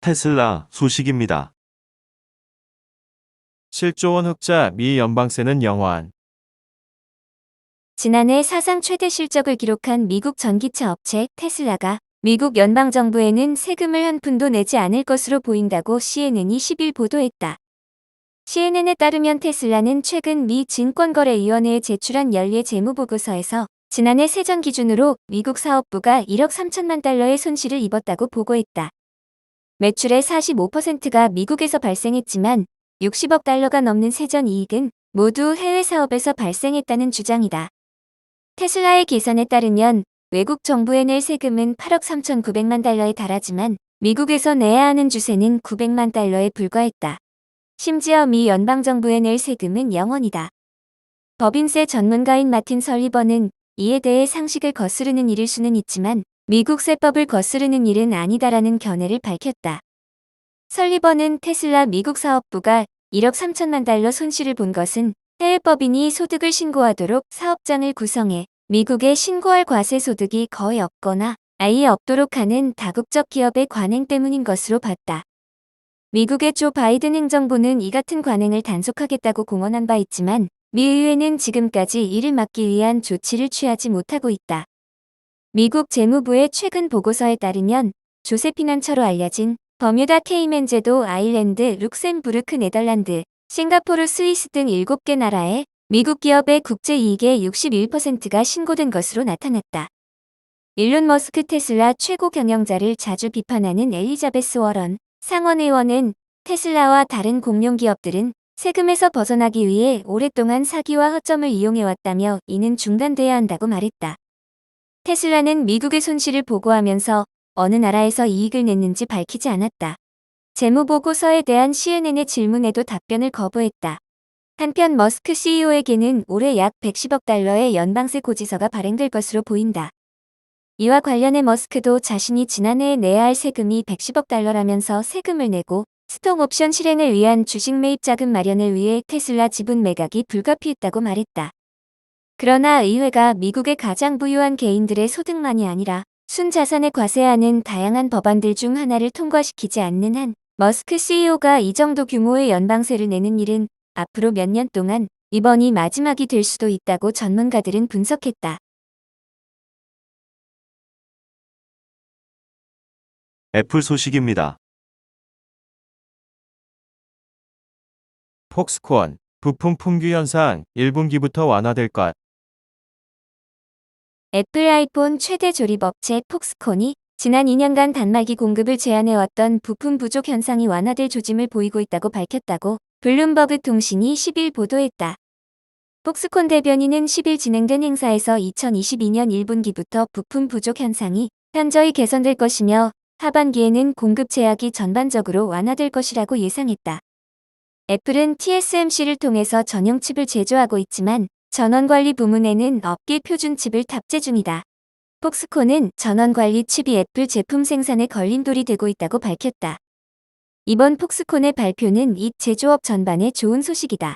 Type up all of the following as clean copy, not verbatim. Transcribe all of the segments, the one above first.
테슬라 소식입니다. 7조 원 흑자 미 연방세는 영원. 지난해 사상 최대 실적을 기록한 미국 전기차 업체 테슬라가 미국 연방정부에는 세금을 한 푼도 내지 않을 것으로 보인다고 CNN이 10일 보도했다. CNN에 따르면 테슬라는 최근 미 증권거래위원회에 제출한 연례 재무보고서에서 지난해 세전 기준으로 미국 사업부가 1억 3천만 달러의 손실을 입었다고 보고했다. 매출의 45%가 미국에서 발생했지만 60억 달러가 넘는 세전 이익은 모두 해외 사업에서 발생했다는 주장이다. 테슬라의 계산에 따르면 외국 정부에 낼 세금은 8억 3,900만 달러에 달하지만 미국에서 내야 하는 주세는 900만 달러에 불과했다. 심지어 미 연방정부에 낼 세금은 0원이다. 법인세 전문가인 마틴 설리번은 이에 대해 상식을 거스르는 일일 수는 있지만 미국 세법을 거스르는 일은 아니다라는 견해를 밝혔다. 설리번은 테슬라 미국 사업부가 1억 3천만 달러 손실을 본 것은 해외 법인이 소득을 신고하도록 사업장을 구성해 미국에 신고할 과세 소득이 거의 없거나 아예 없도록 하는 다국적 기업의 관행 때문인 것으로 봤다. 미국의 조 바이든 행정부는 이 같은 관행을 단속하겠다고 공언한 바 있지만 미 의회는 지금까지 이를 막기 위한 조치를 취하지 못하고 있다. 미국 재무부의 최근 보고서에 따르면 조세피난처로 알려진 버뮤다 케이맨 제도 아일랜드, 룩셈부르크, 네덜란드, 싱가포르, 스위스 등 7개 나라에 미국 기업의 국제이익의 61%가 신고된 것으로 나타났다. 일론 머스크 테슬라 최고 경영자를 자주 비판하는 엘리자베스 워런 상원의원은 테슬라와 다른 공룡 기업들은 세금에서 벗어나기 위해 오랫동안 사기와 허점을 이용해왔다며 이는 중단돼야 한다고 말했다. 테슬라는 미국의 손실을 보고하면서 어느 나라에서 이익을 냈는지 밝히지 않았다. 재무보고서에 대한 CNN의 질문에도 답변을 거부했다. 한편 머스크 CEO에게는 올해 약 110억 달러의 연방세 고지서가 발행될 것으로 보인다. 이와 관련해 머스크도 자신이 지난해에 내야 할 세금이 110억 달러라면서 세금을 내고 스톡옵션 실행을 위한 주식 매입 자금 마련을 위해 테슬라 지분 매각이 불가피했다고 말했다. 그러나 의회가 미국의 가장 부유한 개인들의 소득만이 아니라 순자산에 과세하는 다양한 법안들 중 하나를 통과시키지 않는 한 머스크 CEO가 이 정도 규모의 연방세를 내는 일은 앞으로 몇 년 동안 이번이 마지막이 될 수도 있다고 전문가들은 분석했다. 애플 소식입니다. 폭스콘, 부품 품귀 현상 1분기부터 완화될 것. 애플 아이폰 최대 조립업체 폭스콘이 지난 2년간 단말기 공급을 제한해왔던 부품 부족 현상이 완화될 조짐을 보이고 있다고 밝혔다고 블룸버그 통신이 10일 보도했다. 폭스콘 대변인은 10일 진행된 행사에서 2022년 1분기부터 부품 부족 현상이 현저히 개선될 것이며 하반기에는 공급 제약이 전반적으로 완화될 것이라고 예상했다. 애플은 TSMC를 통해서 전용 칩을 제조하고 있지만 전원관리 부문에는 업계 표준 칩을 탑재 중이다. 폭스콘은 전원관리 칩이 애플 제품 생산에 걸림돌이 되고 있다고 밝혔다. 이번 폭스콘의 발표는 이 제조업 전반에 좋은 소식이다.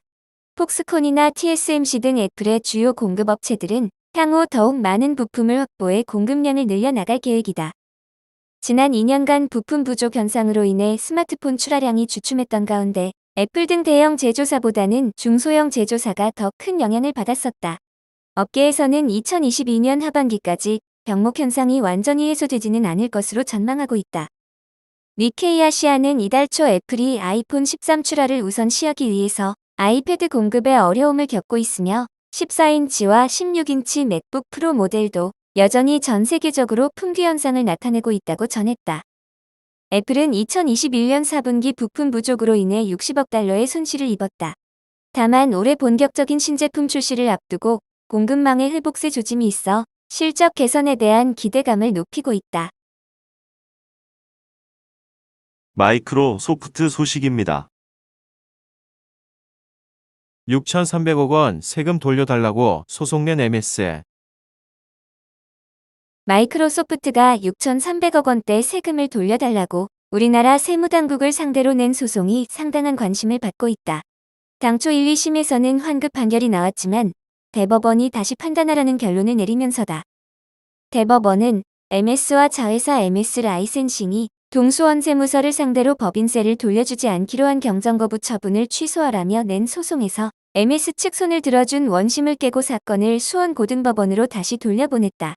폭스콘이나 TSMC 등 애플의 주요 공급업체들은 향후 더욱 많은 부품을 확보해 공급량을 늘려나갈 계획이다. 지난 2년간 부품 부족 현상으로 인해 스마트폰 출하량이 주춤했던 가운데 애플 등 대형 제조사보다는 중소형 제조사가 더 큰 영향을 받았었다. 업계에서는 2022년 하반기까지 병목 현상이 완전히 해소되지는 않을 것으로 전망하고 있다. 니케이 아시아는 이달 초 애플이 아이폰 13 출하를 우선 시하기 위해서 아이패드 공급에 어려움을 겪고 있으며 14인치와 16인치 맥북 프로 모델도 여전히 전 세계적으로 품귀 현상을 나타내고 있다고 전했다. 애플은 2021년 4분기 부품 부족으로 인해 60억 달러의 손실을 입었다. 다만 올해 본격적인 신제품 출시를 앞두고 공급망의 회복세 조짐이 있어 실적 개선에 대한 기대감을 높이고 있다. 마이크로소프트 소식입니다. 6,300억 원 세금 돌려달라고 소송 낸 MS. 마이크로소프트가 6,300억 원대 세금을 돌려달라고 우리나라 세무당국을 상대로 낸 소송이 상당한 관심을 받고 있다. 당초 1, 2심에서는 환급 판결이 나왔지만 대법원이 다시 판단하라는 결론을 내리면서다. 대법원은 MS와 자회사 MS 라이센싱이 동수원 세무서를 상대로 법인세를 돌려주지 않기로 한 경정거부 처분을 취소하라며 낸 소송에서 MS 측 손을 들어준 원심을 깨고 사건을 수원고등법원으로 다시 돌려보냈다.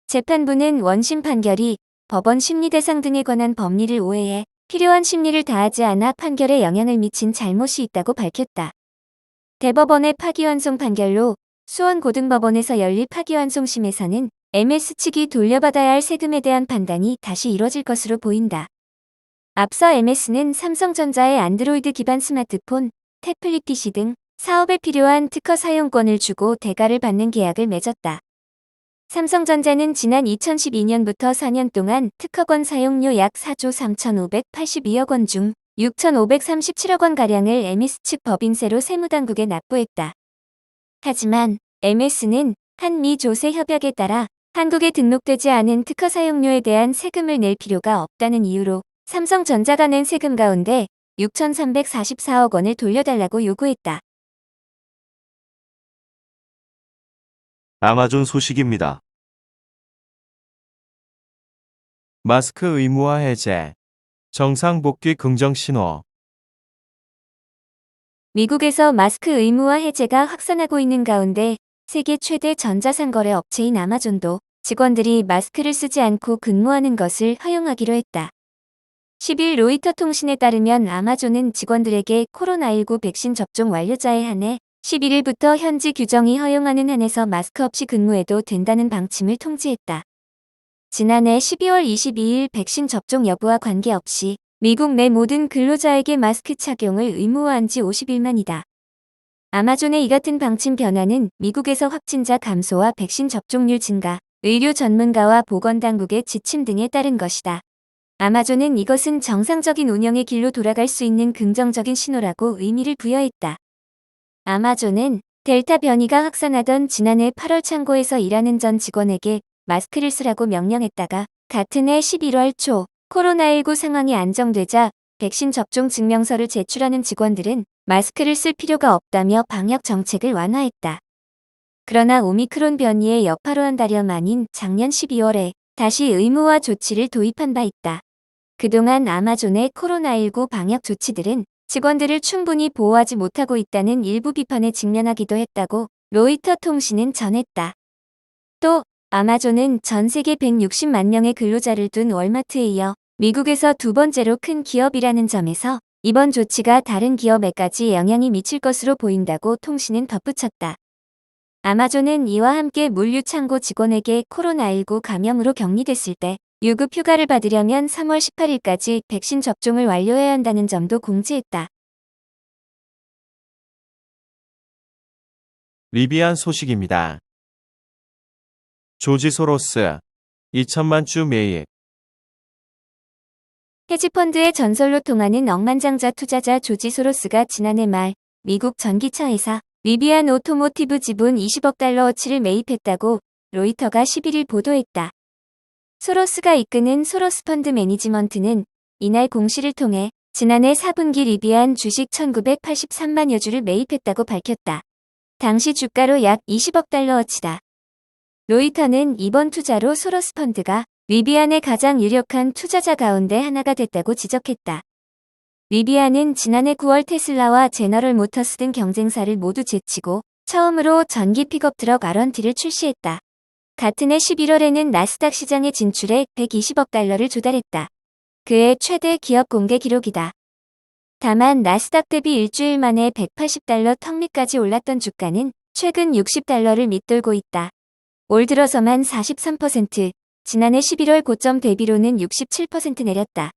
재판부는 원심 판결이 법원 심리 대상 등에 관한 법리를 오해해 필요한 심리를 다하지 않아 판결에 영향을 미친 잘못이 있다고 밝혔다. 대법원의 파기환송 판결로 수원고등법원에서 열릴 파기환송심에서는 MS 측이 돌려받아야 할 세금에 대한 판단이 다시 이뤄질 것으로 보인다. 앞서 MS는 삼성전자의 안드로이드 기반 스마트폰, 태블릿 PC 등 사업에 필요한 특허 사용권을 주고 대가를 받는 계약을 맺었다. 삼성전자는 지난 2012년부터 4년 동안 특허권 사용료 약 4조 3,582억 원 중 6,537억 원가량을 MS 측 법인세로 세무당국에 납부했다. 하지만 MS는 한미 조세 협약에 따라 한국에 등록되지 않은 특허 사용료에 대한 세금을 낼 필요가 없다는 이유로 삼성전자가 낸 세금 가운데 6,344억 원을 돌려달라고 요구했다. 아마존 소식입니다. 마스크 의무화 해제. 정상 복귀 긍정 신호. 미국에서 마스크 의무화 해제가 확산하고 있는 가운데 세계 최대 전자상거래 업체인 아마존도 직원들이 마스크를 쓰지 않고 근무하는 것을 허용하기로 했다. 10일 로이터 통신에 따르면 아마존은 직원들에게 코로나19 백신 접종 완료자에 한해 11일부터 현지 규정이 허용하는 한에서 마스크 없이 근무해도 된다는 방침을 통지했다. 지난해 12월 22일 백신 접종 여부와 관계없이 미국 내 모든 근로자에게 마스크 착용을 의무화한 지 50일 만이다. 아마존의 이 같은 방침 변화는 미국에서 확진자 감소와 백신 접종률 증가, 의료 전문가와 보건당국의 지침 등에 따른 것이다. 아마존은 이것은 정상적인 운영의 길로 돌아갈 수 있는 긍정적인 신호라고 의미를 부여했다. 아마존은 델타 변이가 확산하던 지난해 8월 창고에서 일하는 전 직원에게 마스크를 쓰라고 명령했다가 같은 해 11월 초 코로나19 상황이 안정되자 백신 접종 증명서를 제출하는 직원들은 마스크를 쓸 필요가 없다며 방역 정책을 완화했다. 그러나 오미크론 변이의 여파로 한 달여 만인 작년 12월에 다시 의무화 조치를 도입한 바 있다. 그동안 아마존의 코로나19 방역 조치들은 직원들을 충분히 보호하지 못하고 있다는 일부 비판에 직면하기도 했다고 로이터 통신은 전했다. 또 아마존은 전 세계 160만 명의 근로자를 둔 월마트에 이어 미국에서 두 번째로 큰 기업이라는 점에서 이번 조치가 다른 기업에까지 영향이 미칠 것으로 보인다고 통신은 덧붙였다. 아마존은 이와 함께 물류창고 직원에게 코로나19 감염으로 격리됐을 때 유급 휴가를 받으려면 3월 18일까지 백신 접종을 완료해야 한다는 점도 공지했다. 리비안 소식입니다. 조지 소로스. 2천만 주 매입. 헤지펀드의 전설로 통하는 억만장자 투자자 조지 소로스가 지난해 말 미국 전기차 회사 리비안 오토모티브 지분 20억 달러어치를 매입했다고 로이터가 11일 보도했다. 소로스가 이끄는 소로스 펀드 매니지먼트는 이날 공시를 통해 지난해 4분기 리비안 주식 1983만여 주를 매입했다고 밝혔다. 당시 주가로 약 20억 달러어치다. 로이터는 이번 투자로 소로스 펀드가 리비안의 가장 유력한 투자자 가운데 하나가 됐다고 지적했다. 리비안은 지난해 9월 테슬라와 제너럴 모터스 등 경쟁사를 모두 제치고 처음으로 전기 픽업 트럭 R1T를 출시했다. 같은 해 11월에는 나스닥 시장에 진출해 120억 달러를 조달했다. 그의 최대 기업 공개 기록이다. 다만 나스닥 대비 일주일 만에 180달러 턱 밑까지 올랐던 주가는 최근 60달러를 밑돌고 있다. 올 들어서만 43%, 지난해 11월 고점 대비로는 67% 내렸다.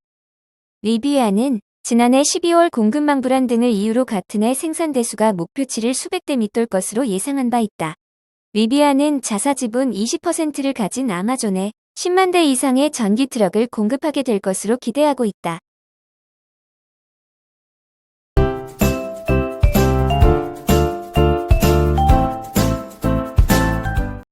리비안은 지난해 12월 공급망 불안 등을 이유로 같은 해 생산 대수가 목표치를 수백 대 밑돌 것으로 예상한 바 있다. 리비안은 자사 지분 20%를 가진 아마존에 10만 대 이상의 전기 트럭을 공급하게 될 것으로 기대하고 있다.